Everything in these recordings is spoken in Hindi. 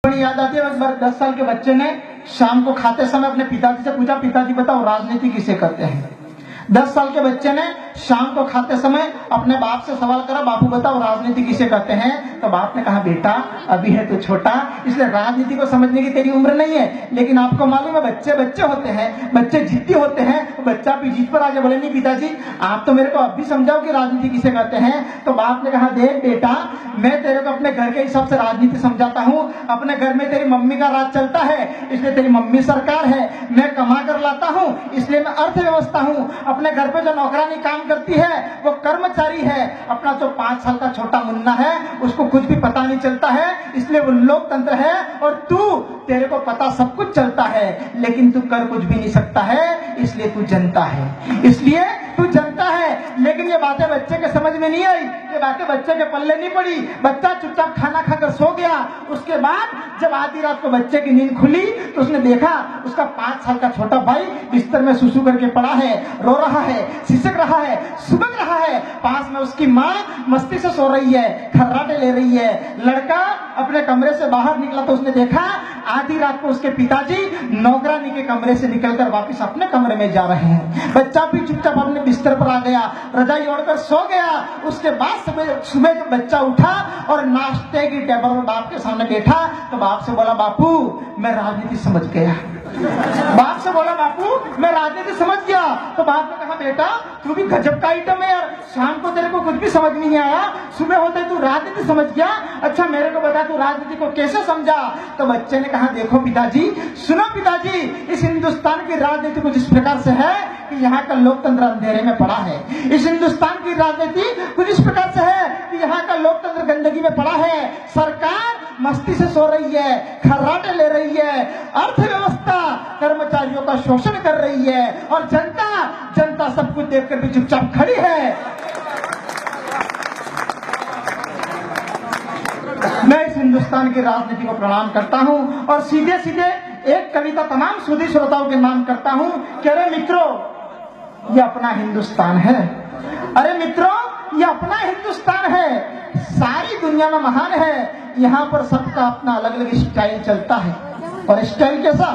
टिप्पणी याद आती है। एक बार 10 साल के बच्चे ने शाम को खाते समय अपने पिताजी से पूछा, पिताजी बताओ राजनीति किसे कहते हैं। 10 साल के बच्चे ने शाम को खाते समय अपने बाप से सवाल करा, बापू बताओ राजनीति किसे कहते हैं। तो बाप ने कहा, बेटा अभी है तो छोटा, इसलिए राजनीति को समझने की तेरी उम्र नहीं है। लेकिन आपको मालूम है बच्चे बच्चे होते हैं, बच्चे जिद्दी होते हैं। बच्चा भी जीत पर आगे बोले, नहीं पिताजी आप तो मेरे को अब भी समझाओ कि राजनीति किसे कहते हैं। तो बाप ने कहा, देख बेटा मैं तेरे को अपने घर के हिसाब से राजनीति समझाता हूँ। अपने घर में तेरी मम्मी का राज चलता है, इसलिए तेरी मम्मी सरकार है। मैं कमा कर लाता हूँ, इसलिए मैं अर्थव्यवस्था हूँ। अपने घर पे जो नौकरानी काम करती है वो कर्मचारी है। अपना जो 5 साल का छोटा मुन्ना है उसको कुछ भी पता नहीं चलता है, इसलिए वो लोकतंत्र है। और तेरे को पता सब कुछ चलता है, लेकिन तू कर कुछ भी नहीं सकता है, इसलिए तू जनता है। इसलिए तू जनता है। लेकिन ये बातें बच्चे के समझ में नहीं आई, ये बातें बच्चे के पल्ले नहीं पड़ी। बच्चा चुपचाप खाना खाकर सो गया। उसके बाद जब आधी रात को बच्चे की नींद खुली तो उसने देखा उसका 5 साल का छोटा भाई बिस्तर में सुसु करके पड़ा है, रो रहा है, सिसक रहा है, सुबक रहा है। पास में उसकी माँ मस्ती से सो रही है, खर्राटे ले रही है। लड़का अपने कमरे से बाहर निकला तो उसने देखा आधी रात को उसके पिताजी नौकरानी के कमरे से निकलकर वापस अपने कमरे में जा रहे हैं। बच्चा भी चुपचाप अपने बिस्तर पर आ गया, रजाई ओढ़कर सो गया। उसके बाद सुबह जब बच्चा उठा और नाश्ते की टेबल पर बाप के सामने बैठा तो बाप से बोला, बापू मैं राजनीति समझ गया। बाप से बोला, बापू मैं राजनीति समझ गया। तो बाप ने कहा, बेटा तू भी गजब का आइटम है यार, शाम को तेरे को कुछ भी समझ नहीं आया, सुबह होते तू राजनीति समझ गया। अच्छा मेरे को बता तू राजनीति को कैसे समझा। तो बच्चे ने कहा, देखो पिताजी, सुनो पिताजी, इस हिंदुस्तान की राजनीति कुछ इस प्रकार से है कि यहाँ का लोकतंत्र अंधेरे में पड़ा है। इस हिंदुस्तान की राजनीति कुछ इस प्रकार से है कि यहाँ का लोकतंत्र गंदगी में पड़ा है। सरकार मस्ती से सो रही है, खर्राटे ले रही है, अर्थव्यवस्था कर्मचारियों का शोषण कर रही है, और जनता सब कुछ देखकर भी चुपचाप खड़ी है। मैं इस हिंदुस्तान की राजनीति को प्रणाम करता हूं और सीधे सीधे एक कविता तमाम सुधी श्रोताओं के नाम करता हूं कि अरे मित्रों ये अपना हिंदुस्तान है। अरे मित्रों ये अपना हिंदुस्तान है, सारी दुनिया में महान है। यहाँ पर सबका अपना अलग अलग स्टाइल चलता है। और स्टाइल कैसा,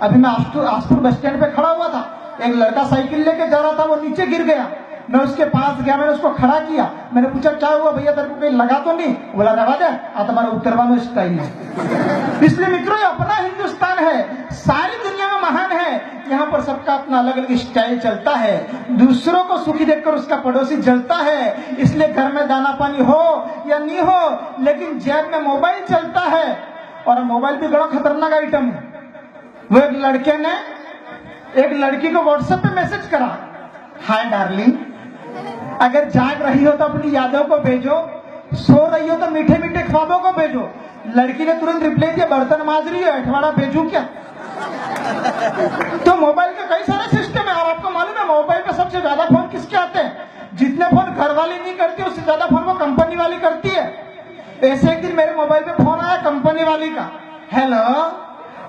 अभी मैं आसपुर बस स्टैंड पे खड़ा हुआ था, एक लड़का साइकिल लेके जा रहा था, वो नीचे गिर गया। मैं उसके पास गया, मैंने उसको खड़ा किया, मैंने पूछा क्या हुआ भैया, तेरे को कहीं लगा तो नहीं। बोला रवा दे, तुम्हारा उत्तर वालों स्टाइल है। इसलिए मित्रों ये अपना हिंदुस्तान है, सारी दुनिया में महान है। यहाँ पर सबका अपना अलग अलग स्टाइल चलता है। दूसरों को सुखी देखकर उसका पड़ोसी जलता है। इसलिए घर में दाना पानी हो या नहीं हो, लेकिन जेब में मोबाइल चलता है। और मोबाइल भी बड़ा खतरनाक आइटम है। वो एक लड़के ने एक लड़की को व्हाट्सएप पे मैसेज करा, हाय डार्लिंग, अगर जाग रही हो तो अपनी यादों को भेजो, सो रही हो तो मीठे मीठे ख्वाबों को भेजो। लड़की ने तुरंत रिप्लाई दिया, बर्तन मांज रही है, अठवाड़ा भेजू क्या। तो मोबाइल के कई सारे सिस्टम है। और आपको मालूम है मोबाइल पे सबसे ज्यादा फोन किसके आते हैं। जितने फोन घर वाली नहीं करती उससे ज्यादा फोन वो कंपनी वाली करती है। ऐसे एक दिन मेरे मोबाइल पे फोन आया कंपनी वाली का, हेलो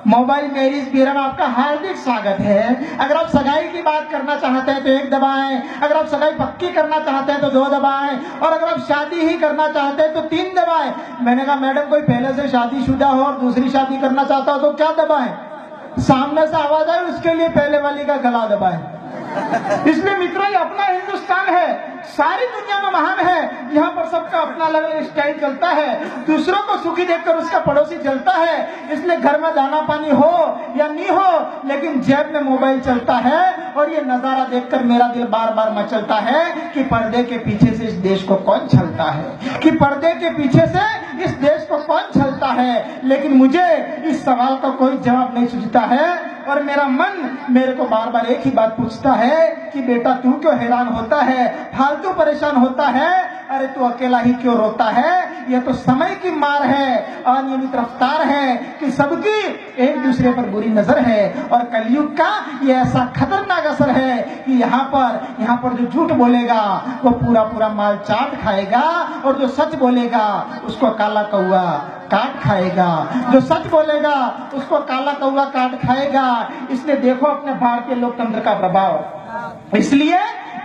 मोबाइल मैरिज ब्यूरो में आपका हार्दिक स्वागत है। अगर आप सगाई की बात करना चाहते हैं तो 1 दबाएं, अगर आप सगाई पक्की करना चाहते हैं तो 2 दबाएं, और अगर आप शादी ही करना चाहते हैं तो 3 दबाएं। मैंने कहा मैडम कोई पहले से शादीशुदा हो और दूसरी शादी करना चाहता हो तो क्या दबाएं। सामने से आवाज आए उसके लिए पहले वाली का गला दबाएं। इसलिए मित्रों ये अपना हिंदुस्तान है, सारी दुनिया में महान है। यहाँ पर सबका अपना अलग अलग स्टाइल चलता है। दूसरों को सुखी देखकर उसका पड़ोसी जलता है। इसलिए घर में दाना पानी हो या नहीं हो, लेकिन जेब में मोबाइल चलता है। और ये नजारा देखकर मेरा दिल बार बार मचलता है कि पर्दे के पीछे से इस देश को कौन छलता है, कि पर्दे के पीछे से इस देश को कौन छलता है। लेकिन मुझे इस सवाल का कोई जवाब नहीं सूझता है। और मेरा मन मेरे को बार बार एक ही बात पूछता है कि बेटा तू क्यों हैरान होता है, फालतू परेशान होता है, अरे तू अकेला ही क्यों रोता है। यह तो समय की मार है, अनियमित रफ्तार है कि सबकी एक दूसरे पर बुरी नजर है। और कलयुग का ये ऐसा खतरनाक असर है कि यहाँ पर जो झूठ बोलेगा वो पूरा पूरा माल चाट खाएगा, और जो सच बोलेगा उसको काला कौआ काट खाएगा। जो सच बोलेगा उसको काला कौआ काट खाएगा। इसलिए देखो अपने भारतीय लोकतंत्र का प्रभाव। इसलिए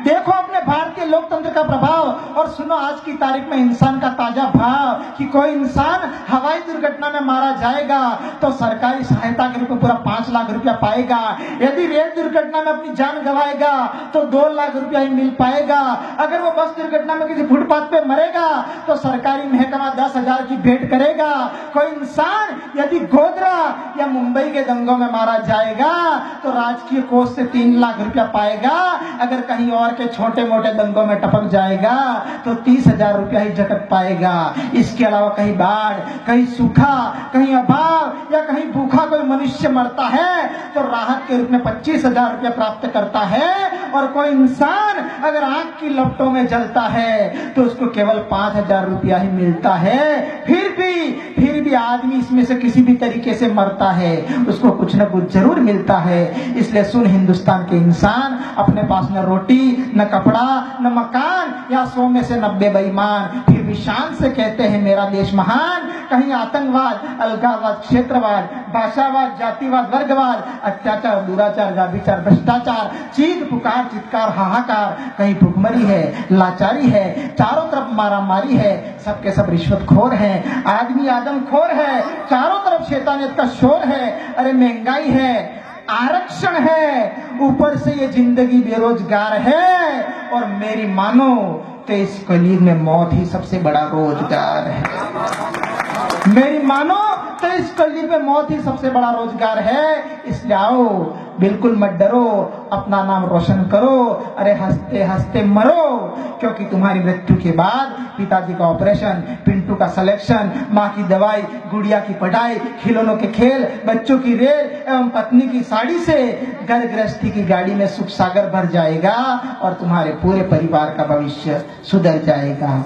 देखो अपने भारतीय लोकतंत्र का प्रभाव और सुनो आज की तारीख में इंसान का ताजा भाव कि कोई इंसान हवाई दुर्घटना में मारा जाएगा तो सरकारी सहायता के रूप में पूरा 5 लाख रुपया पाएगा। यदि रेल दुर्घटना में अपनी जान गंवाएगा तो 2 लाख रुपया ही मिल पाएगा। अगर वो बस दुर्घटना में किसी फुटपाथ पे मरेगा तो सरकारी महकमा 10,000 की भेंट करेगा। कोई इंसान यदि गोधरा या मुंबई के दंगों में मारा जाएगा तो राजकीय कोष से 3 लाख रुपया पाएगा। अगर कहीं और के छोटे मोटे दंगों में टपक जाएगा तो 30,000 रुपया ही झटक पाएगा। इसके अलावा कहीं बाढ़, कहीं सूखा, कहीं अभाव या कहीं भूखा कोई मनुष्य मरता है तो राहत के रूप में 25,000 रुपया प्राप्त करता है। और कोई इंसान अगर आग की लपटों में जलता है तो उसको केवल 5,000 रुपया ही मिलता है। फिर भी आदमी इसमें से किसी भी तरीके से मरता है, उसको कुछ न कुछ जरूर मिलता है। इसलिए सुन हिंदुस्तान के इंसान, अपने पास न रोटी, न कपड़ा, न मकान, या 100 में से 90 बेईमान, फिर भी शान से कहते हैं मेरा देश महान। कहीं आतंकवाद, अलगाववाद, क्षेत्रवाद, भाषावाद, जातिवाद, वर्गवाद, अत्याचार, दुराचार, व्यभिचार, भ्रष्टाचार, चीख पुकार, चित्कार, हाहाकार, कहीं भुखमरी है, लाचारी है, चारों तरफ मारामारी है, सबके सब रिश्वतखोर हैं, आदमी आदमखोर है, चारों तरफ शैतानियत का शोर है। अरे महंगाई है, आरक्षण है, ऊपर से ये जिंदगी बेरोजगार है। और मेरी मानो तो इस कलयुग में मौत ही सबसे बड़ा रोजगार है। मेरी मानो तो इस कलयुग में मौत ही सबसे बड़ा रोजगार है। इसलिए आओ, बिल्कुल मत डरो, अपना नाम रोशन करो। अरे हंसते हंसते मरो, क्योंकि तुम्हारी मृत्यु के बाद पिताजी का ऑपरेशन, पिंटू का सिलेक्शन, माँ की दवाई, गुड़िया की पढ़ाई, खिलौनों के खेल, बच्चों की रेल एवं पत्नी की साड़ी से घर गृहस्थी की गाड़ी में सुख सागर भर जाएगा और तुम्हारे पूरे परिवार का भविष्य सुधर जाएगा।